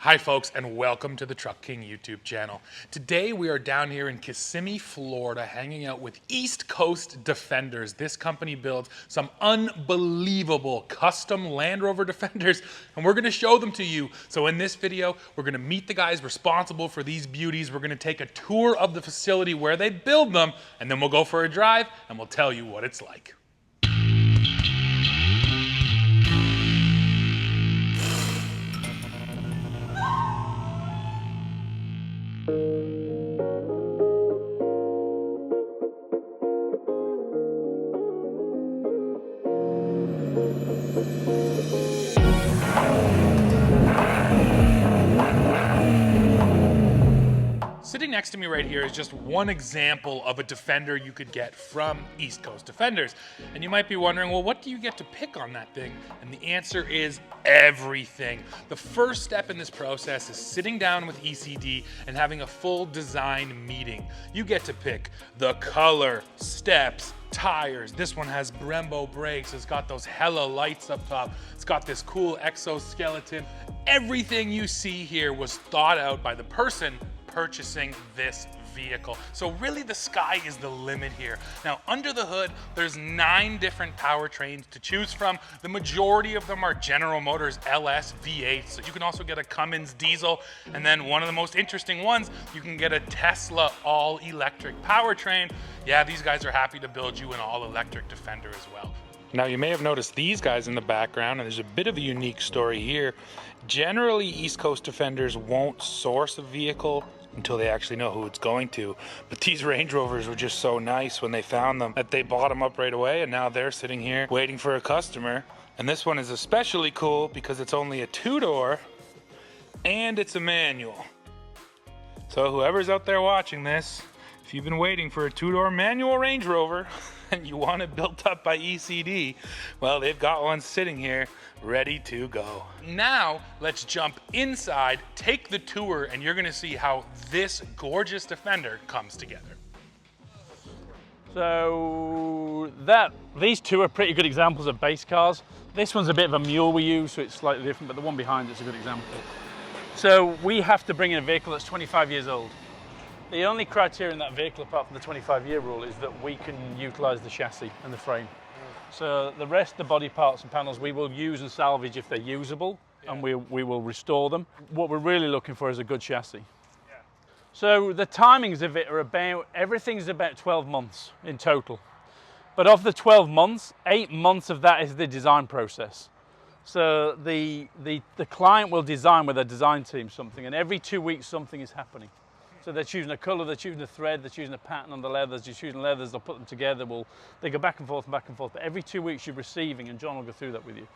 Hi folks, and welcome to the Truck King YouTube channel. Today we are down here in Kissimmee, Florida, hanging out with East Coast Defenders. This company builds some unbelievable custom Land Rover Defenders, and we're gonna show them to you. So in this video, we're gonna meet the guys responsible for these beauties. We're gonna take a tour of the facility where they build them, and then we'll go for a drive, and we'll tell you what it's like. Sitting next to me right here is just one example of a Defender you could get from East Coast Defenders. And you might be wondering, well, what do you get to pick on that thing? And the answer is everything. The first step in this process is sitting down with ECD and having a full design meeting. You get to pick the color, steps, tires. This one has Brembo brakes. It's got those hella lights up top. It's got this cool exoskeleton. Everything you see here was thought out by the person purchasing this vehicle. So really the sky is the limit here. Now under the hood, there's 9 different powertrains to choose from. The majority of them are General Motors LS V8s. So you can also get a Cummins diesel. And then one of the most interesting ones, you can get a Tesla all-electric powertrain. Yeah, these guys are happy to build you an all-electric Defender as well. Now you may have noticed these guys in the background, and there's a bit of a unique story here. Generally, East Coast Defenders won't source a vehicle until they actually know who it's going to. But these Range Rovers were just so nice when they found them that they bought them up right away, and now they're sitting here waiting for a customer. And this one is especially cool because it's only a 2-door and it's a manual. So whoever's out there watching this, if you've been waiting for a 2-door manual Range Rover and you want it built up by ECD, well, they've got one sitting here ready to go. Now, let's jump inside, take the tour, and you're gonna see how this gorgeous Defender comes together. So these two are pretty good examples of base cars. This one's a bit of a mule we use, so it's slightly different, but the one behind it's a good example. So we have to bring in a vehicle that's 25 years old. The only criteria in that vehicle, apart from the 25-year rule, is that we can utilize the chassis and the frame. So the rest, the body parts and panels, we will use and salvage if they're usable, and we will restore them. What we're really looking for is a good chassis. So the timings of it are everything's about 12 months in total. But of the 12 months, 8 months of that is the design process. So the client will design with a design team something, and every 2 weeks something is happening. So they're choosing a colour, they're choosing a thread, they're choosing a pattern on the leathers, you're choosing leathers, they'll put them together, they go back and forth, but every 2 weeks you're receiving, and John will go through that with you.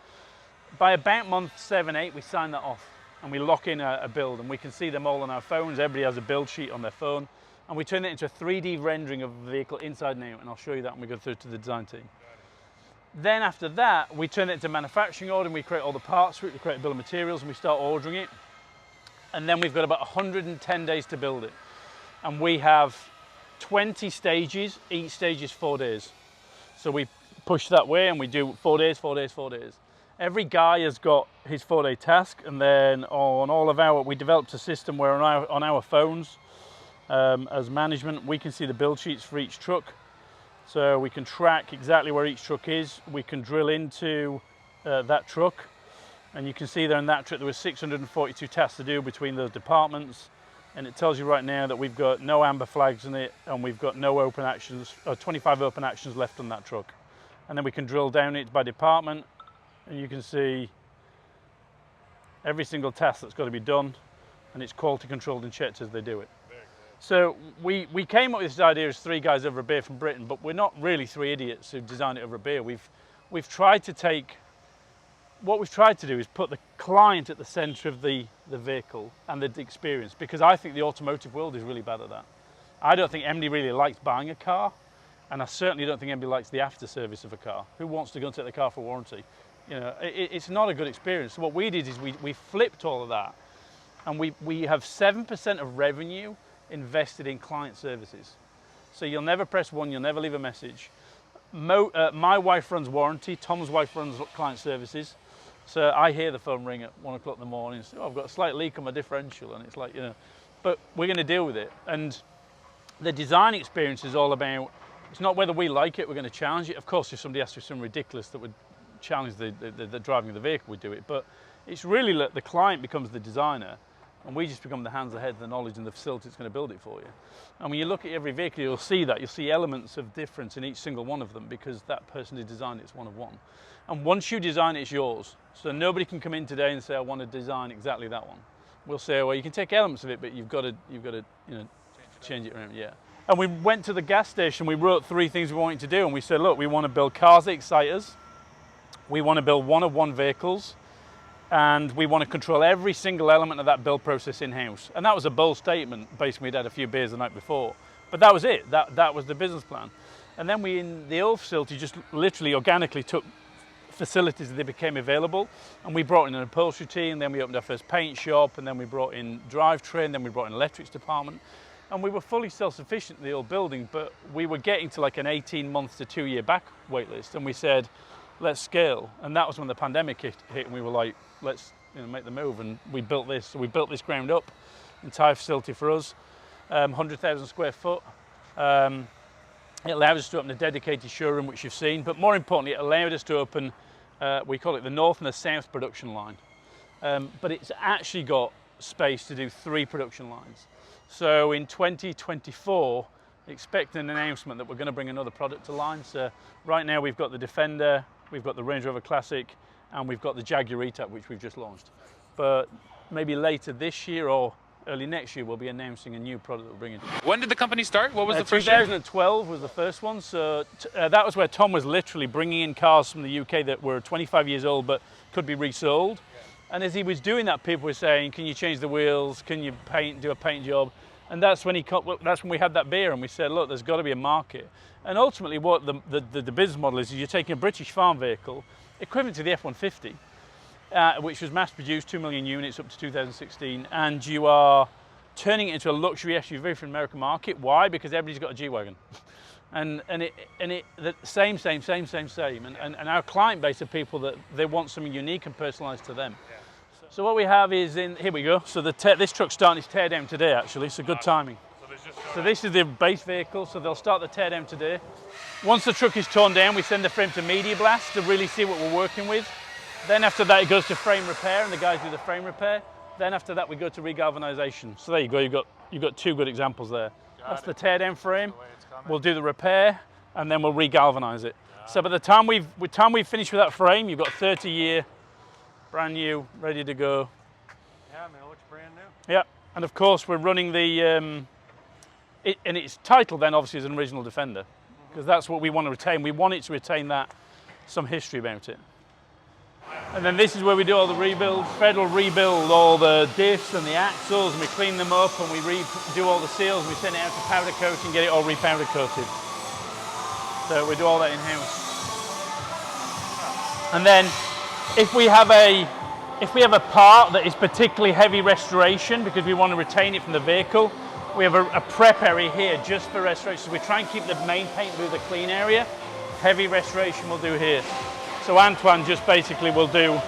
By about month 7, 8, we sign that off, and we lock in a build, and we can see them all on our phones. Everybody has a build sheet on their phone, and we turn it into a 3D rendering of the vehicle inside and out, and I'll show you that when we go through to the design team. Then after that, we turn it into manufacturing order, and we create all the parts for it, we create a bill of materials, and we start ordering it. And then we've got about 110 days to build it. And we have 20 stages, each stage is 4 days. So we push that way and we do 4 days, 4 days, 4 days. Every guy has got his 4-day task, and then on all of we developed a system where on our phones, as management, we can see the build sheets for each truck. So we can track exactly where each truck is. We can drill into that truck. And you can see there in that truck there was 642 tasks to do between those departments, and it tells you right now that we've got no amber flags in it, and we've got no open actions, 25 open actions left on that truck. And then we can drill down it by department, and you can see every single task that's got to be done, and it's quality controlled and checked as they do it. So we came up with this idea as 3 guys over a beer from Britain, but we're not really 3 idiots who designed it over a beer. We've tried to do is put the client at the center of the vehicle and the experience, because I think the automotive world is really bad at that. I don't think anybody really likes buying a car, and I certainly don't think anybody likes the after service of a car. Who wants to go and take the car for warranty? You know, it's not a good experience. So what we did is we flipped all of that, and we have 7% of revenue invested in client services. So you'll never press 1, you'll never leave a message. My wife runs warranty, Tom's wife runs client services. So I hear the phone ring at 1 o'clock in the morning. So, oh, I've got a slight leak on my differential, and it's like, you know, but we're going to deal with it. And the design experience is all about, it's not whether we like it, we're going to challenge it. Of course, if somebody asked for something ridiculous that would challenge the driving of the vehicle, we'd do it. But it's really the client becomes the designer, and we just become the hands, the head, the knowledge, and the facility that's going to build it for you. And when you look at every vehicle, you'll see that. You'll see elements of difference in each single one of them because that person who designed it's one of one. And once you design it, it's yours. So nobody can come in today and say, I want to design exactly that one. We'll say, well, you can take elements of it, but you've got to you know, change it around, yeah. And we went to the gas station, we wrote 3 things we wanted to do, and we said, look, we want to build cars that excite us, we want to build one-of-one vehicles, and we want to control every single element of that build process in-house. And that was a bold statement, basically we'd had a few beers the night before. But that was it, that was the business plan. And then we, in the old facility, just literally organically took facilities that they became available, and we brought in an upholstery team, then we opened our first paint shop, and then we brought in Drivetrain, then we brought in an electrics department. And we were fully self-sufficient in the old building, but we were getting to like an 18-month to 2-year back wait list, and we said, let's scale. And that was when the pandemic hit, and we were like, let's make the move. And we built this. So we built this ground up, entire facility for us, 100,000 square foot. It allowed us to open a dedicated showroom, which you've seen, but more importantly, it allowed us to open, we call it the North and the South production line. But it's actually got space to do 3 production lines. So in 2024, expect an announcement that we're going to bring another product to line. So right now we've got the Defender, we've got the Range Rover Classic, and we've got the Jaguar E-Type, which we've just launched. But maybe later this year or early next year, we'll be announcing a new product that we're bringing. When did the company start? What was the first year? 2012 was the first one. So that was where Tom was literally bringing in cars from the UK that were 25 years old but could be resold. And as he was doing that, people were saying, can you change the wheels? Can you do a paint job? And that's when we had that beer, and we said, look, there's got to be a market. And ultimately what the business model is you're taking a British farm vehicle, equivalent to the F-150, which was mass produced, 2 million units up to 2016, and you are turning it into a luxury SUV for the American market. Why? Because everybody's got a G-Wagon. And the same. And our client base are people that they want something unique and personalized to them. Yeah. So what we have is here we go. So this truck's starting its tear down today, actually, so good timing. So this is the base vehicle, so they'll start the tear down today. Once the truck is torn down, we send the frame to Media Blast to really see what we're working with. Then after that, it goes to frame repair, and the guys do the frame repair. Then after that, we go to regalvanization. So there you go, you've got 2 good examples there. That's the tear down frame. We'll do the repair, and then we'll regalvanize it. So by the time we've finished with that frame, you've got 30-year, brand new, ready to go. Yeah, man, it looks brand new. Yeah, and of course we're running the, and its title then obviously is an original Defender, because that's what we want to retain. We want it to retain some history about it. And then this is where we do all the rebuild. Fred will rebuild all the diffs and the axles, and we clean them up, and we do all the seals, and we send it out to powder coat and get it all repowder coated. So we do all that in-house. And then if we have a part that is particularly heavy restoration, because we want to retain it from the vehicle, we have a prep area here just for restoration. So we try and keep the main paint through the clean area. Heavy restoration we'll do here. So Antoine just basically will do,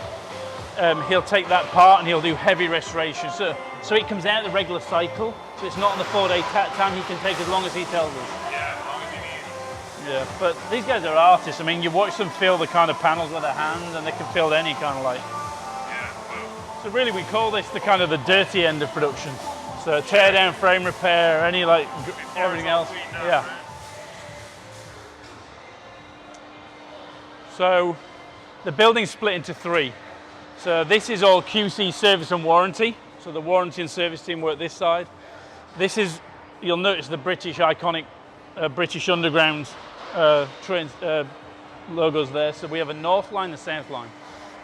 he'll take that part and he'll do heavy restoration. So it comes out the regular cycle, so it's not on the 4-day time. He can take as long as he tells us. Yeah, as long as he needs. Yeah, but these guys are artists. I mean, you watch them fill the kind of panels with their hands, and they can fill any kind of like. Yeah, wow. So really we call this the kind of the dirty end of production. So tear down, frame repair, any like everything else. Yeah. Right? So the building's split into 3. So this is all QC service and warranty. So the warranty and service team work this side. This is, you'll notice the British iconic British Underground train logos there. So we have a north line and a south line.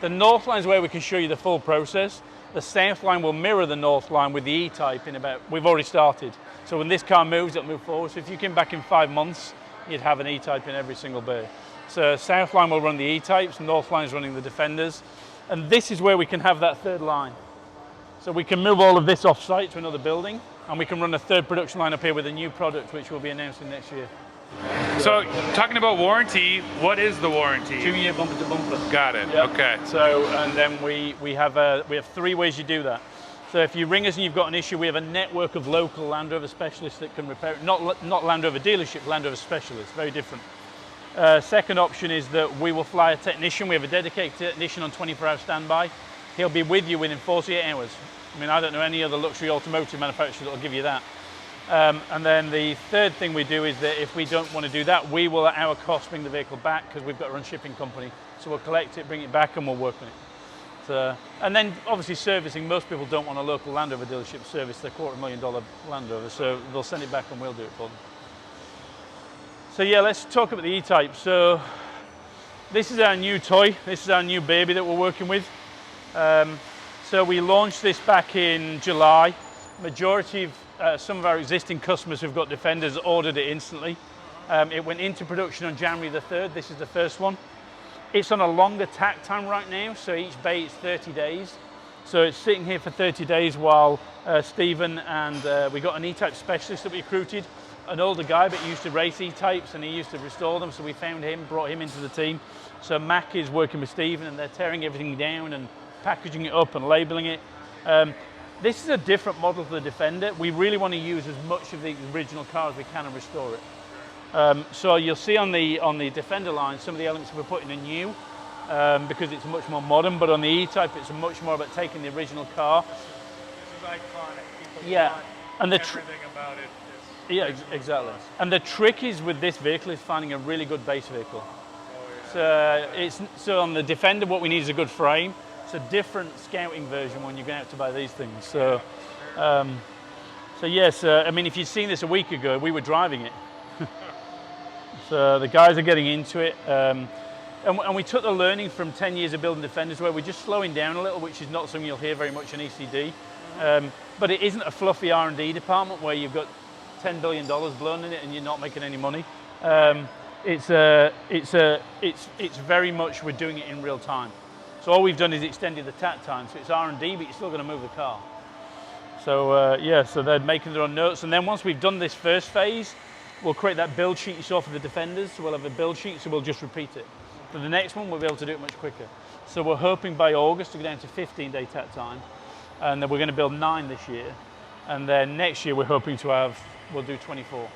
The north line is where we can show you the full process. The south line will mirror the north line with the E-Type we've already started. So when this car moves, it'll move forward. So if you came back in 5 months, you'd have an E-Type in every single bay. So south line will run the E-Types, north line is running the Defenders. And this is where we can have that 3rd line. So we can move all of this off site to another building, and we can run a 3rd production line up here with a new product which we'll be announcing next year. So, talking about warranty, what is the warranty? 2-year bumper to bumper. Got it. Yep. Okay. So, and then we have 3 ways you do that. So if you ring us and you've got an issue, we have a network of local Land Rover specialists that can repair it. Not Land Rover dealership, Land Rover specialists, very different. Second option is that we will fly a technician. We have a dedicated technician on 24-hour standby. He'll be with you within 48 hours. I mean, I don't know any other luxury automotive manufacturer that will give you that. And then the third thing we do is that if we don't want to do that, we will at our cost bring the vehicle back, because we've got our own shipping company. So we'll collect it, bring it back, and we'll work on it. And then obviously servicing, most people don't want a local Land Rover dealership service their $250,000 Land Rover, so they'll send it back and we'll do it for them. So yeah, let's talk about the E-Type. So this is our new toy, this is our new baby that we're working with. So we launched this back in July. Majority of some of our existing customers who've got Defenders ordered it instantly. It went into production on January the 3rd, this is the first one. It's on a longer tack time right now, so each bay is 30 days. So it's sitting here for 30 days while Stephen and we got an E-Type specialist that we recruited, an older guy but he used to race E-Types and he used to restore them, so we found him, brought him into the team. So Mac is working with Stephen and they're tearing everything down and packaging it up and labeling it. This is a different model to the Defender. We really want to use as much of the original car as we can and restore it. So you'll see on the Defender line some of the elements we're putting in new because it's much more modern, but on the E-Type it's much more about taking the original car. This is iconic. People Yeah, want and everything about it is yeah, exactly. And the trick is with this vehicle is finding a really good base vehicle. So on the Defender, what we need is a good frame. It's a different scouting version when you're going out to buy these things. So, so yes, I mean, if you'd seen this a week ago, we were driving it. So the guys are getting into it. And we took the learning from 10 years of building Defenders where we're just slowing down a little, which is not something you'll hear very much in ECD. But it isn't a fluffy R&D department where you've got $10 billion blown in it and you're not making any money. It's very much we're doing it in real time. So all we've done is extended the takt time. So it's R&D, but you're still going to move the car. So yeah, so they're making their own notes. And then once we've done this first phase, we'll create that build sheet you saw for the Defenders. So we'll have a build sheet, so we'll just repeat it. For the next one, we'll be able to do it much quicker. So we're hoping by August to go down to 15-day takt time. And then we're going to build 9 this year. And then next year, we're hoping to we'll do 24.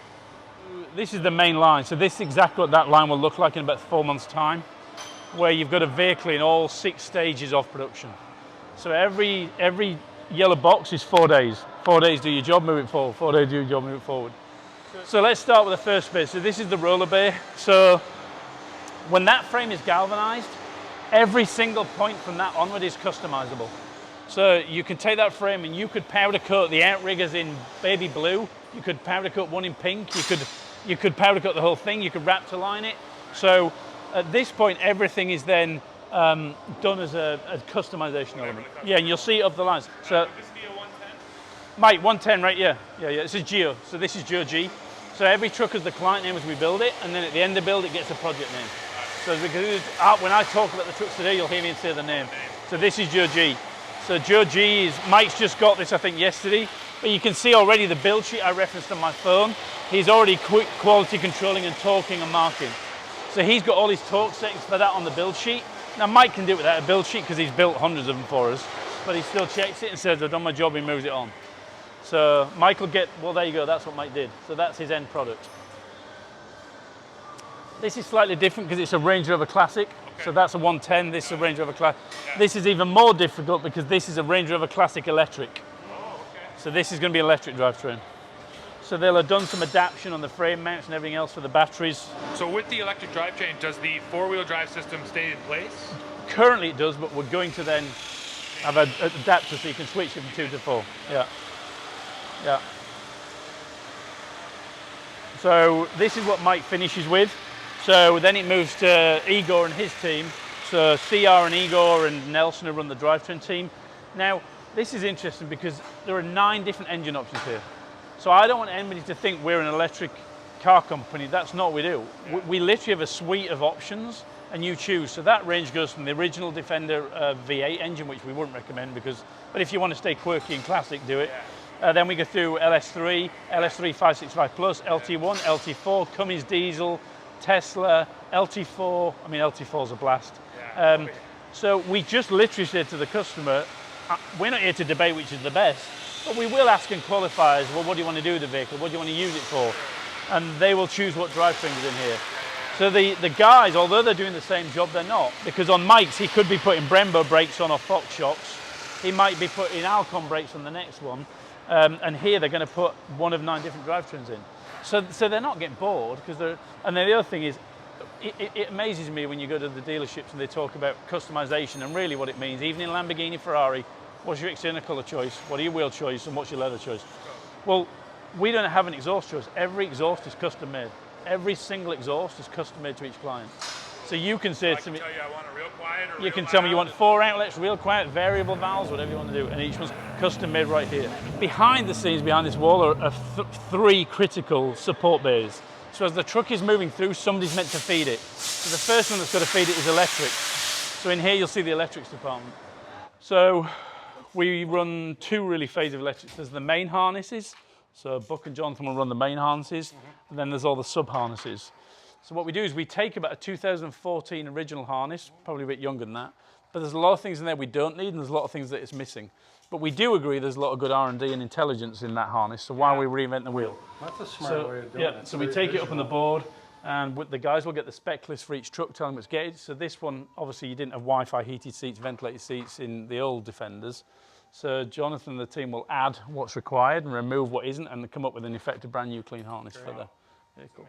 This is the main line. So this is exactly what that line will look like in about 4 months' time, where you've got a vehicle in all 6 stages of production. So every yellow box is 4 days. 4 days do your job, move it forward. 4 days do your job, move it forward. So let's start with the first bit. So this is the roller bay. So when that frame is galvanized, every single point from that onward is customizable. So you can take that frame and you could powder coat the outriggers in baby blue. You could powder coat one in pink. You could powder coat the whole thing. You could Raptor line it. So at this point, everything is then done as a customization element. Yeah, and you'll see it up the lines. So would this be a 110? Mike, 110, right? Yeah. This is Geo. So this is Geo G. So every truck has the client name as we build it, and then at the end of build, it gets a project name. So because when I talk about the trucks today, you'll hear me say the name. So this is Geo G. So Geo G is, Mike's just got this, I think, yesterday. But you can see already the build sheet I referenced on my phone. He's already quality controlling and talking and marking. So he's got all his torque settings for that on the build sheet. Now Mike can do it without a build sheet because he's built hundreds of them for us, but he still checks it and says, I've done my job, he moves it on. So Mike will get, well, there you go, that's what Mike did. So that's his end product. This is slightly different because it's a Range Rover Classic. Okay. So that's a 110, this is a Range Rover Classic. Yeah. This is even more difficult because this is a Range Rover Classic electric. Oh, okay. So this is going to be an electric drivetrain. So they'll have done some adaptation on the frame mounts and everything else for the batteries. So with the electric drivetrain, does the 4-wheel drive system stay in place? Currently it does, but we're going to then have an adapter so you can switch it from 2 to 4. Yeah. Yeah. So this is what Mike finishes with. So then it moves to Igor and his team. So CR and Igor and Nelson who run the drivetrain team. Now, this is interesting because there are 9 different engine options here. So I don't want anybody to think we're an electric car company. That's not what we do. Yeah. We literally have a suite of options and you choose. So that range goes from the original Defender V8 engine, which we wouldn't recommend but if you want to stay quirky and classic, do it. Then we go through LS3, LS3 565 Plus, LT1, LT4, Cummins diesel, Tesla, LT4. I mean, LT4's a blast. Yeah, So we just literally said to the customer, we're not here to debate which is the best, but we will ask and qualify as, well, what do you want to do with the vehicle? What do you want to use it for? And they will choose what drivetrain is in here. So the guys, although they're doing the same job, they're not. Because on Mike's, he could be putting Brembo brakes on or Fox shocks. He might be putting Alcon brakes on the next one. And here they're going to put one of 9 different drivetrains in. So they're not getting bored. And then the other thing is, it amazes me when you go to the dealerships and they talk about customization and really what it means. Even in Lamborghini, Ferrari, what's your external color choice? What are your wheel choice? And what's your leather choice? Well, we don't have an exhaust choice. Every exhaust is custom made. Every single exhaust is custom made to each client. So you can say to me, tell you I want a real quiet or you real can tell me you loud. want 4 outlets, real quiet, variable valves, whatever you want to do, and each one's custom made right here. Behind the scenes, behind this wall, are 3 critical support bays. So as the truck is moving through, somebody's meant to feed it. So the first one that's got to feed it is electric. So in here, you'll see the electrics department. So we run 2 really phases of electrics. There's the main harnesses. So Buck and Jonathan will run the main harnesses, and then there's all the sub harnesses. So what we do is we take about a 2014 original harness, probably a bit younger than that, but there's a lot of things in there we don't need, and there's a lot of things that it's missing. But we do agree there's a lot of good R&D and intelligence in that harness, so why we reinvent the wheel? That's a smart way of doing it. So we take it up on the board, and the guys will get the spec list for each truck, telling them what's gated. So this one, obviously you didn't have Wi-Fi, heated seats, ventilated seats in the old Defenders. So Jonathan and the team will add what's required and remove what isn't, and come up with an effective brand new clean harness for the vehicle.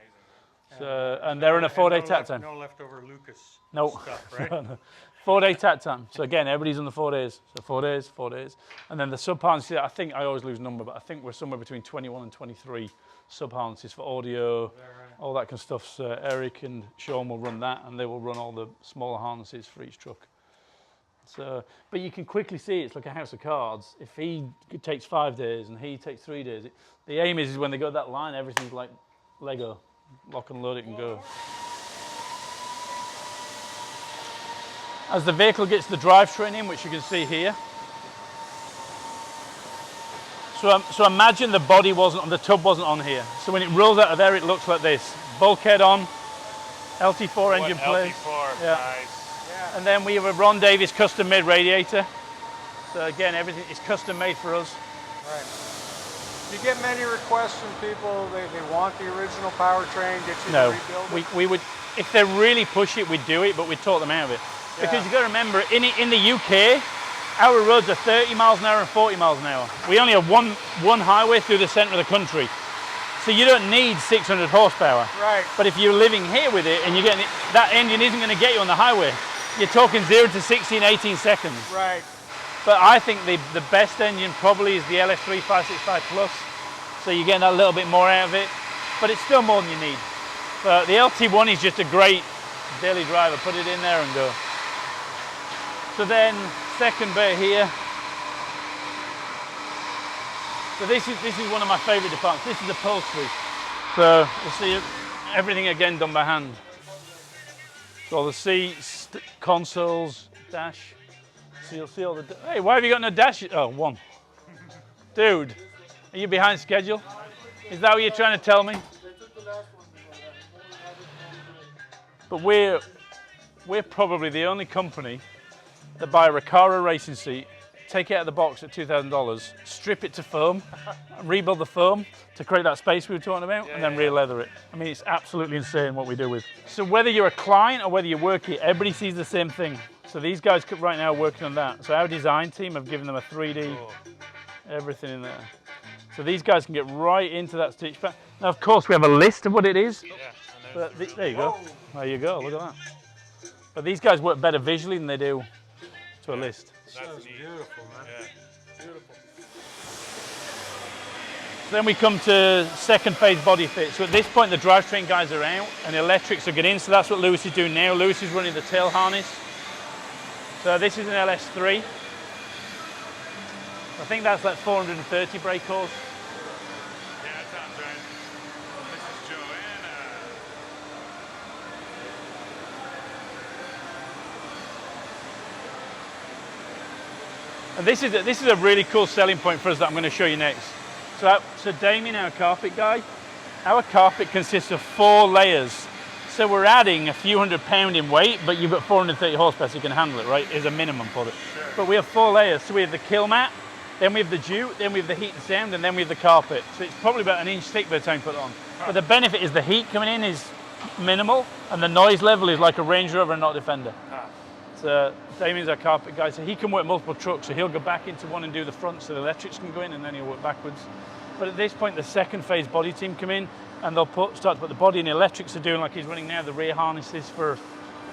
So, and they're in a 4-day tat time. No leftover Lucas No. stuff, right? 4-day tat time. So again, everybody's on the 4 days. So 4 days, 4 days. And then the sub-harnesses, I think, I always lose number, but I think we're somewhere between 21 and 23 sub-harnesses for audio, all that kind of stuff. So Eric and Sean will run that, and they will run all the smaller harnesses for each truck. So, but you can quickly see it's like a house of cards. If he takes 5 days and he takes 3 days, the aim is when they go that line, everything's like Lego. Lock and load it and go. As the vehicle gets the drivetrain in, which you can see here. So imagine the body wasn't on, the tub wasn't on here. So when it rolls out of there, it looks like this. Bulkhead on, LT4 engine plate. LT4, Yeah. nice. And then we have a Ron Davis custom made radiator. So again, everything is custom made for us. Right. You get many requests from people, they want the original powertrain, get you No, to rebuild it? we would, if they really push it, we'd do it, but we'd talk them out of it. Because you've got to remember, in the UK, our roads are 30 miles an hour and 40 miles an hour. We only have one highway through the centre of the country. So you don't need 600 horsepower. Right. But if you're living here with it and you're getting it, that engine isn't going to get you on the highway. You're talking 0 to 60 in 18 seconds. Right. But I think the best engine probably is the LS3 565 Plus. So you're getting that little bit more out of it, but it's still more than you need. But the LT1 is just a great daily driver. Put it in there and go. So then, second bit here. So this is one of my favourite departments. This is upholstery. So you'll see everything again done by hand. So all the seats, consoles, dash. So you'll see all the. Hey, why have you got no dash? Oh, one. Dude, are you behind schedule? Is that what you're trying to tell me? But we're probably the only company that buy a Recaro racing seat, take it out of the box at $2,000, strip it to foam, rebuild the foam to create that space we were talking about, and then re-leather it. I mean, it's absolutely insane what we do with. So whether you're a client or whether you work here, everybody sees the same thing. So these guys right now are working on that. So our design team have given them a 3D, everything in there. So these guys can get right into that stitch pattern. Now, of course, we have a list of what it is. But there you go. There you go. Look at that. But these guys work better visually than they do to a list. That's beautiful, man. Yeah. Beautiful. So then we come to second phase body fit. So at this point, the drivetrain guys are out and the electrics are getting in. So that's what Lewis is doing now. Lewis is running the tail harness. So this is an LS3. I think that's like 430 brake horse. Yeah, that sounds right. This is Joanna. And this is a really cool selling point for us that I'm going to show you next. So Damien, our carpet guy, our carpet consists of 4 layers. So we're adding a few £100 in weight, but you've got 430 horsepower, so you can handle it, right? Is a minimum for it. Sure. But we have 4 layers. So we have the kill mat, then we have the dew, then we have the heat and sound, and then we have the carpet. So it's probably about an inch thick by the time you put it on. But the benefit is the heat coming in is minimal, and the noise level is like a Range Rover and not a Defender. So Damien's our carpet guy, so he can work multiple trucks. So he'll go back into one and do the front so the electrics can go in, and then he'll work backwards. But at this point, the second phase body team come in, and they'll start to put the body, and the electrics are doing like he's running now, the rear harnesses for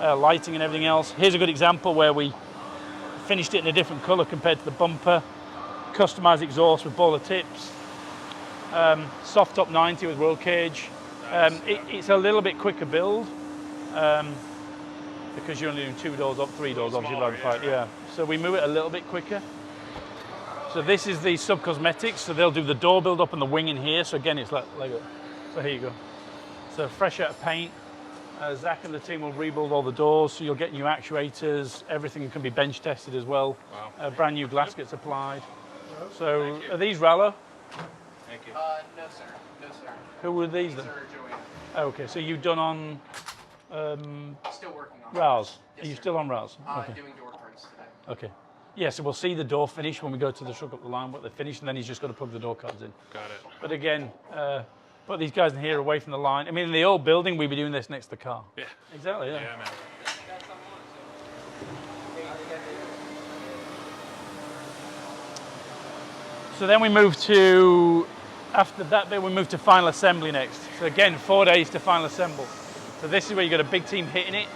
lighting and everything else. Here's a good example where we finished it in a different color compared to the bumper, customized exhaust with baller tips, soft top 90 with roll cage. It's a little bit quicker build because you're only doing 2 doors up, 3 doors, obviously by the fight. Yeah. So we move it a little bit quicker. So this is the sub cosmetics. So they'll do the door build up and the wing in here. So again, it's like Lego. So here you go. So fresh out of paint. Zach and the team will rebuild all the doors. So you'll get new actuators. Everything can be bench tested as well. Wow. Brand new glass gets applied. So are these Rallo? Thank you. No, sir. No, sir. Who were these then? Sir, Joanne. Okay, so you've done on Still working on Rouse. Yes, Are you sir. still on Rouse? Okay. Doing door prints today. Okay. Yeah, so we'll see the door finish when we go to the truck up the line, what they finish, and then he's just got to plug the door cards in. Got it. But again, put these guys in here away from the line. I mean, in the old building, we'd be doing this next to the car. Yeah. Exactly, yeah. Yeah, man. So then we move to, after that bit, we move to final assembly next. So again, 4 days to final assemble. So this is where you've got a big team hitting it.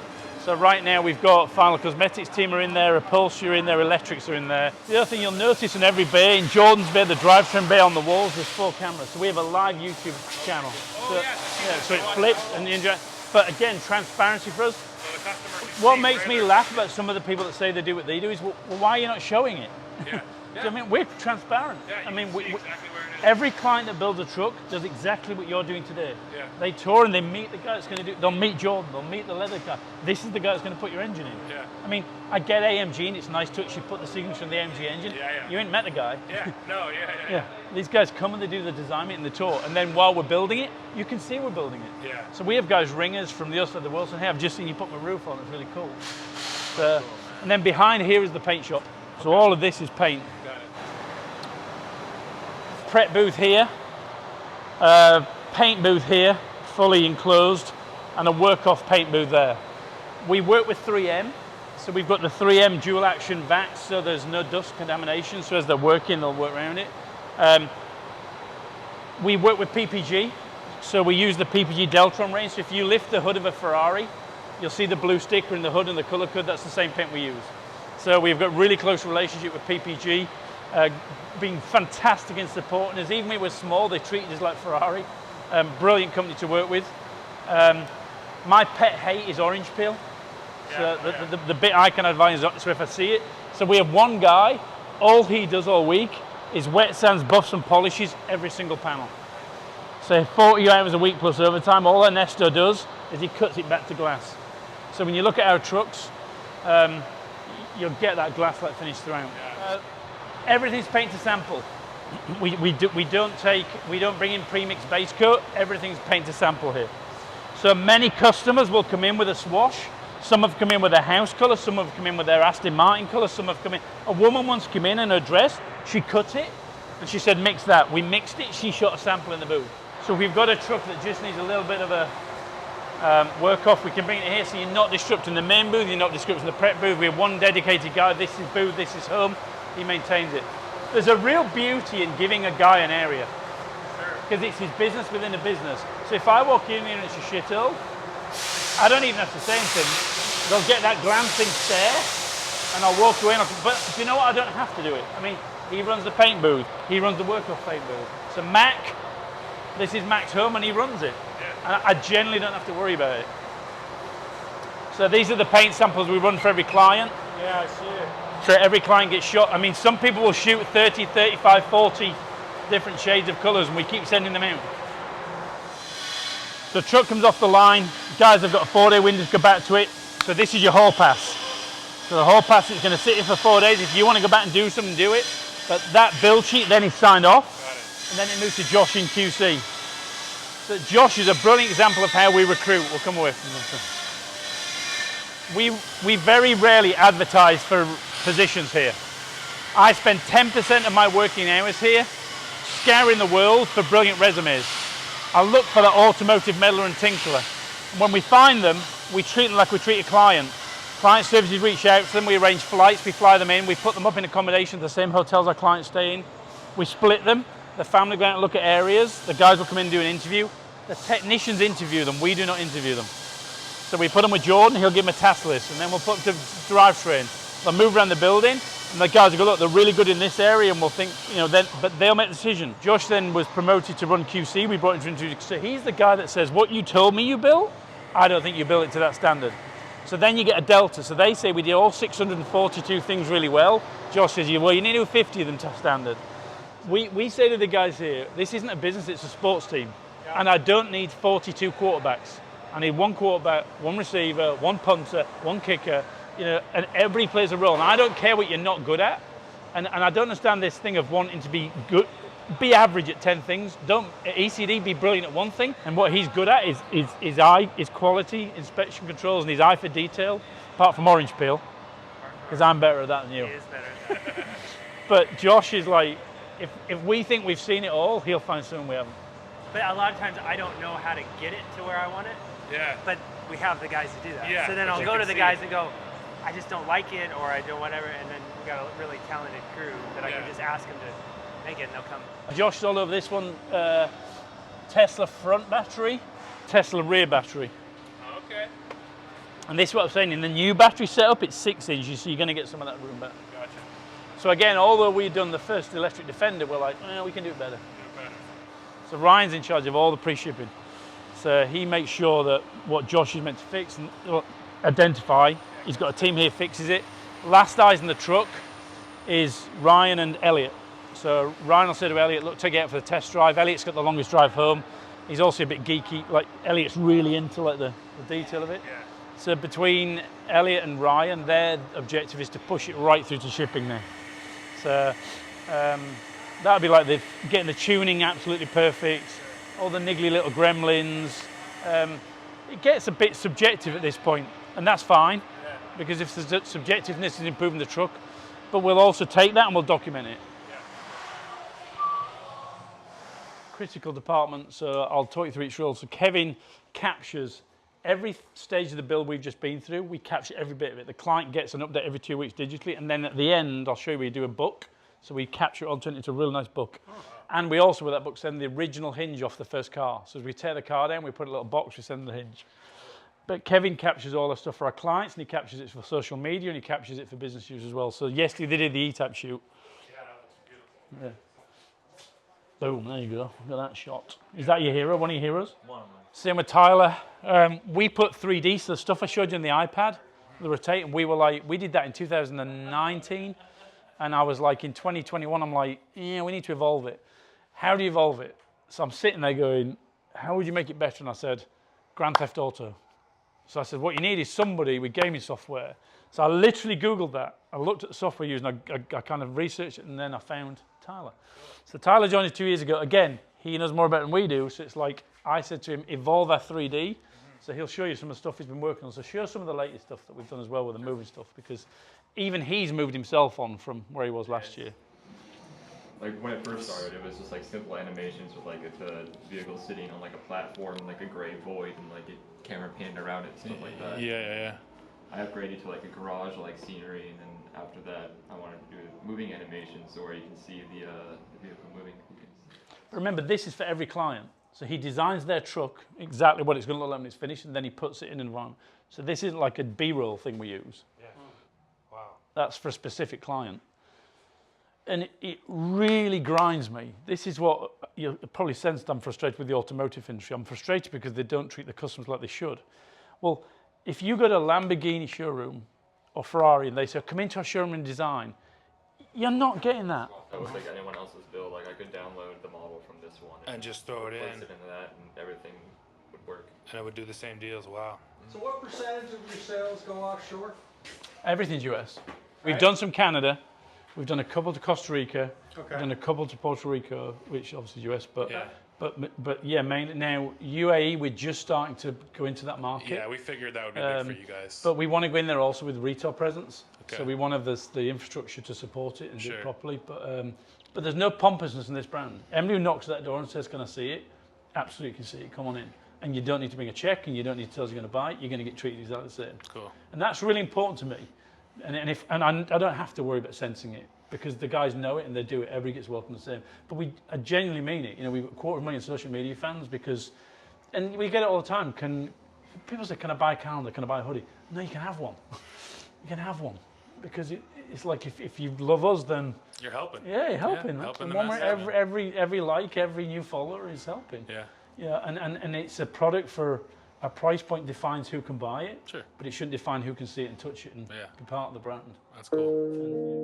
So right now we've got final cosmetics team are in there, upholstery are in there, electrics are in there. The other thing you'll notice in every bay, in Jordan's bay, the drivetrain bay on the walls, there's 4 cameras. So we have a live YouTube channel. So it flips and you enjoy. But again, transparency for us. So the customer can What see makes me trailers. laugh about some of the people that say they do what they do is, well, why are you not showing it? Yeah. So, I mean, we're transparent. Yeah, I mean, see exactly where it is. every client that builds a truck does exactly what you're doing today. Yeah. They tour and they meet the guy that's going to do. They'll meet Jordan. They'll meet the leather guy. This is the guy that's going to put your engine in. Yeah. I mean, I get AMG and it's nice to actually put the signature on the AMG engine. Yeah, yeah. You ain't met the guy. Yeah. No. Yeah. Yeah. These guys come and they do the design meet and the tour, and then while we're building it, you can see we're building it. Yeah. So we have guys ringers from the other side of the world saying, "Hey, I've just seen you put my roof on. It's really cool." So, and then behind here is the paint shop. So all of this is paint. Got it. Prep booth here, paint booth here, fully enclosed, and a work-off paint booth there. We work with 3M, so we've got the 3M dual action vats, so there's no dust contamination, so as they're working, they'll work around it. We work with PPG, so we use the PPG Deltron range, so if you lift the hood of a Ferrari, you'll see the blue sticker in the hood and the color code, that's the same paint we use. So we've got really close relationship with PPG, being fantastic in supporting us. Even when we're small, they treated us like Ferrari. Brilliant company to work with. My pet hate is orange peel. So the bit I can advise is so if I see it. So we have one guy, all he does all week is wet sands, buffs and polishes every single panel. So 40 hours a week plus overtime, all Ernesto does is he cuts it back to glass. So when you look at our trucks, you'll get that glass like finish throughout. Everything's paint to sample. We don't bring in pre-mixed base coat. Everything's paint to sample here. So many customers will come in with a swash. Some have come in with a house color. Some have come in with their Aston Martin color. Some have come in. A woman once came in her dress. She cut it, and she said, "Mix that." We mixed it. She shot a sample in the booth. So if we've got a truck that just needs a little bit of a work off, we can bring it here. So you're not disrupting the main booth. You're not disrupting the prep booth. We have one dedicated guy. This is booth. This is home. He maintains it. There's a real beauty in giving a guy an area because it's his business within a business. So if I walk in here and it's a shithole, I don't even have to say anything. They'll get that glancing stare and I'll walk away. But do you know what? I don't have to do it. I mean, he runs the paint booth. He runs the work-off paint booth. So Mac, this is Mac's home and he runs it. And I generally don't have to worry about it. So these are the paint samples we run for every client. Yeah, I see it. So every client gets shot. I mean, some people will shoot 30, 35, 40 different shades of colors and we keep sending them out. The truck comes off the line. Guys have got a 4-day window to go back to it. So this is your hall pass. So the whole pass is going to sit here for 4 days. If you want to go back and do something, do it. But that build sheet then is signed off, and then it moves to Josh in QC. So Josh is a brilliant example of how we recruit. We'll come away from this. We very rarely advertise for positions here. I spend 10% of my working hours here scouring the world for brilliant resumes. I look for the automotive meddler and tinkerer. And when we find them, we treat them like we treat a client. Client services reach out to them, we arrange flights, we fly them in, we put them up in accommodation at the same hotels our clients stay in. We split them, the family go out and look at areas, the guys will come in and do an interview. The technicians interview them, we do not interview them. So we put them with Jordan, he'll give them a task list, and then we'll put them to Drivetrain. They'll move around the building, and the guys will go, look, they're really good in this area, and we'll think, you know, then, but they'll make the decision. Josh then was promoted to run QC, we brought him to interview, so he's the guy that says, what you told me you built, I don't think you built it to that standard. So then you get a delta. So they say we did all 642 things really well. Josh says, well, you need to do 50 of them to standard. We say to the guys here, this isn't a business, it's a sports team. Yeah. And I don't need 42 quarterbacks. I need one quarterback, one receiver, one punter, one kicker, you know, and everybody plays a role. And I don't care what you're not good at. And I don't understand this thing of wanting to be good, be average at 10 things. Don't at ECD be brilliant at one thing, and what he's good at is his eye, his quality, inspection controls, and his eye for detail. Apart from orange peel, because I'm better at that than you. He is better. But Josh is like, if we think we've seen it all, he'll find something we haven't. But a lot of times I don't know how to get it to where I want it. Yeah. But we have the guys to do that. Yeah, So then but I'll you go can to the see guys it. and go, I just don't like it, or I don't whatever, and then we got a really talented crew that I can just ask them to make it, and they'll come. Josh is all over this one. Tesla front battery, Tesla rear battery. Okay. And this is what I'm saying, in the new battery setup, it's 6 inches, so you're going to get some of that room back. Gotcha. So again, although we've done the first electric Defender, we're like, well, we can do it better. So Ryan's in charge of all the pre-shipping. So he makes sure that what Josh is meant to fix and identify, he's got a team here fixes it. Last eyes in the truck is Ryan and Elliot. So Ryan will say to Elliot, look, take it out for the test drive. Elliot's got the longest drive home. He's also a bit geeky, like Elliot's really into like the detail of it. Yeah. So between Elliot and Ryan, their objective is to push it right through to shipping now. So that would be like getting the tuning absolutely perfect, all the niggly little gremlins. It gets a bit subjective at this point, and that's fine, because if the subjectiveness is improving the truck, but we'll also take that and we'll document it. Critical department, so I'll talk you through each role. So Kevin captures every stage of the build we've just been through. We capture every bit of it. The client gets an update every 2 weeks digitally, and then at the end, I'll show you we do a book. So we capture it all, turn it into a really nice book. Oh, wow. And we also, with that book, send the original hinge off the first car. So as we tear the car down, we put a little box, we send the hinge. But Kevin captures all the stuff for our clients, and he captures it for social media, and he captures it for business use as well. So yesterday they did the E-Type shoot. Yeah, that looks beautiful. Yeah. Boom, there you go. Look at that shot. Is that your hero, one of your heroes? One of them. Same with Tyler. We put 3D, so the stuff I showed you on the iPad, the rotate, and we were like, we did that in 2019. And I was like, in 2021, I'm like, yeah, we need to evolve it. How do you evolve it? So I'm sitting there going, how would you make it better? And I said, Grand Theft Auto. So I said, what you need is somebody with gaming software. So I literally Googled that. I looked at the software used, and I kind of researched it, and then I found Tyler. So Tyler joined us 2 years ago. Again, he knows more about it than we do. So it's like, I said to him, evolve our 3D. So he'll show you some of the stuff he's been working on. So show some of the latest stuff that we've done as well with the moving stuff, because even he's moved himself on from where he was last year. Like when it first started, it was just like simple animations with like the vehicle sitting on like a platform, like a gray void, and like a camera panning around it, stuff like that. Yeah. I upgraded to like a garage like scenery, and then after that, I wanted to do moving animations so where you can see the vehicle moving. Remember, this is for every client. So he designs their truck exactly what it's going to look like when it's finished, and then he puts it in an environment. So this isn't like a B-roll thing we use. Yeah. Wow. That's for a specific client. And it really grinds me. This is what you probably sensed I'm frustrated with the automotive industry. I'm frustrated because they don't treat the customers like they should. Well, if you go to a Lamborghini showroom or Ferrari and they say, come into our showroom and design, you're not getting that. That was like anyone else's build. Like I could download the model from this one And just throw it in. place it into that, and everything would work. And it would do the same deals. Wow. So what percentage of your sales go offshore? Everything's US. We've done some Canada. We've done a couple to Costa Rica. Okay. We've done a couple to Puerto Rico, which obviously is US, but Yeah. but yeah, mainly now UAE. We're just starting to go into that market. Yeah, we figured that would be big for you guys. But we want to go in there also with retail presence. Okay. So we want to have the infrastructure to support it and do Sure. it properly. But there's no pompousness in this brand. Anybody who knocks at that door and says, "Can I see it?" Absolutely can see it. Come on in. And you don't need to bring a check, and you don't need to tell us you're going to buy it. You're going to get treated exactly the same. Cool. And that's really important to me. And I don't have to worry about sensing it because the guys know it and they do it. Everybody gets welcome the same. But I genuinely mean it. You know, we've got 250,000 social media fans because, and we get it all the time. People say, "Can I buy a calendar? Can I buy a hoodie?" No, you can have one. You can have one because it's like if you love us, then You're helping. yeah, you're helping. Yeah, helping the One mess where happen. every like, every new follower is helping. Yeah. Yeah, and it's a product for a price point defines who can buy it. Sure. But it shouldn't define who can see it and touch it and Yeah. be part of the brand. That's cool.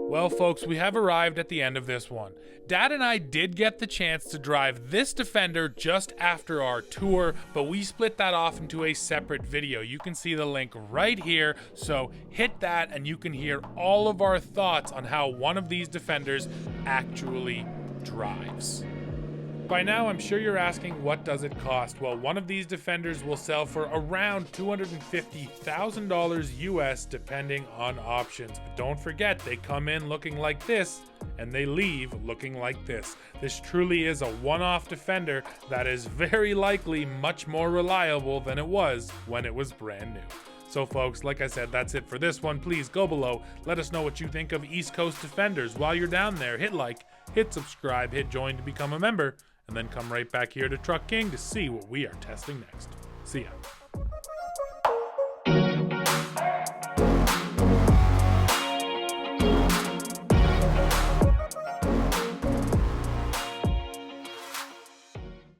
Well, folks, we have arrived at the end of this one. Dad and I did get the chance to drive this Defender just after our tour, but we split that off into a separate video. You can see the link right here, so hit that and you can hear all of our thoughts on how one of these Defenders actually drives. By now, I'm sure you're asking, what does it cost? Well, one of these Defenders will sell for around $250,000 US, depending on options. But don't forget, they come in looking like this, and they leave looking like this. This truly is a one-off Defender that is very likely much more reliable than it was when it was brand new. So folks, like I said, that's it for this one. Please go below, let us know what you think of East Coast Defenders. While you're down there, hit like, hit subscribe, hit join to become a member, and then come right back here to Truck King to see what we are testing next. See ya.